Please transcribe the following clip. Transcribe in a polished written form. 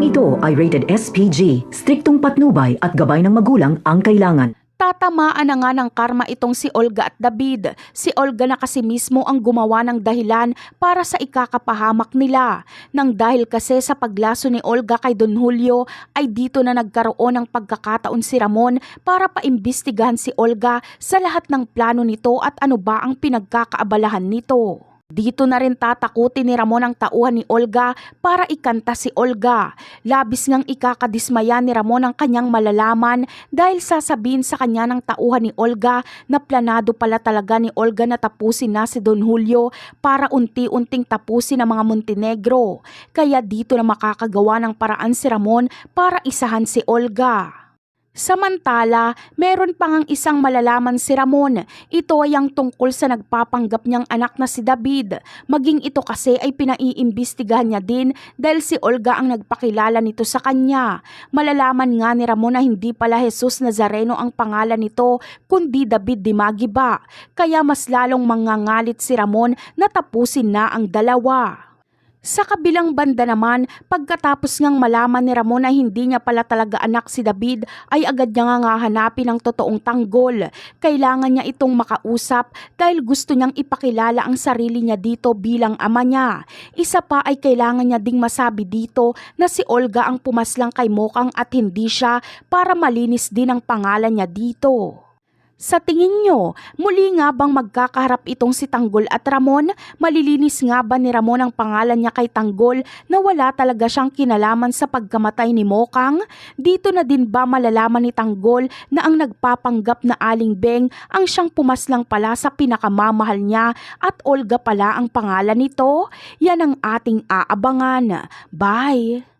ito ay rated SPG, striktong patnubay at gabay ng magulang ang kailangan. Tatamaan na nga ng karma itong si Olga at David. Si Olga na kasi mismo ang gumawa ng dahilan para sa ikakapahamak nila. Nang dahil kasi sa paglaso ni Olga kay Don Julio ay dito na nagkaroon ng pagkakataon si Ramon para paimbestigahan si Olga sa lahat ng plano nito at ano ba ang pinagkakaabalahan nito. Dito na rin tatakutin ni Ramon ang tauhan ni Olga para ikanta si Olga. Labis ngang ikakadismaya ni Ramon ang kanyang malalaman dahil sasabihin sa kanya ng tauhan ni Olga na planado pala talaga ni Olga na tapusin na si Don Julio para unti-unting tapusin ang mga Montenegro. Kaya dito na makakagawa ng paraan si Ramon para isahan si Olga. Samantala, meron pang ang isang malalaman si Ramon. Ito ay ang tungkol sa nagpapanggap niyang anak na si David. Maging ito kasi ay pinaiimbestigahan niya din dahil si Olga ang nagpakilala nito sa kanya. Malalaman nga ni Ramon na hindi pala Jesus Nazareno ang pangalan nito, kundi David Dimagiba. Kaya mas lalong mangangalit si Ramon na tapusin na ang dalawa. Sa kabilang banda naman, pagkatapos ngang malaman ni Ramon na hindi niya pala talaga anak si David, ay agad niya nga hanapin ang totoong tanggol. Kailangan niya itong makausap dahil gusto niyang ipakilala ang sarili niya dito bilang ama niya. Isa pa ay kailangan niya ding masabi dito na si Olga ang pumaslang kay Mokang at hindi siya para malinis din ang pangalan niya dito. Sa tingin nyo, muli nga bang magkakaharap itong si Tanggol at Ramon? Malilinis nga ba ni Ramon ang pangalan niya kay Tanggol na wala talaga siyang kinalaman sa pagkamatay ni Mokang? Dito na din ba malalaman ni Tanggol na ang nagpapanggap na Aling Beng ang siyang pumaslang pala sa pinakamamahal niya at Olga pala ang pangalan nito? Yan ang ating aabangan. Bye!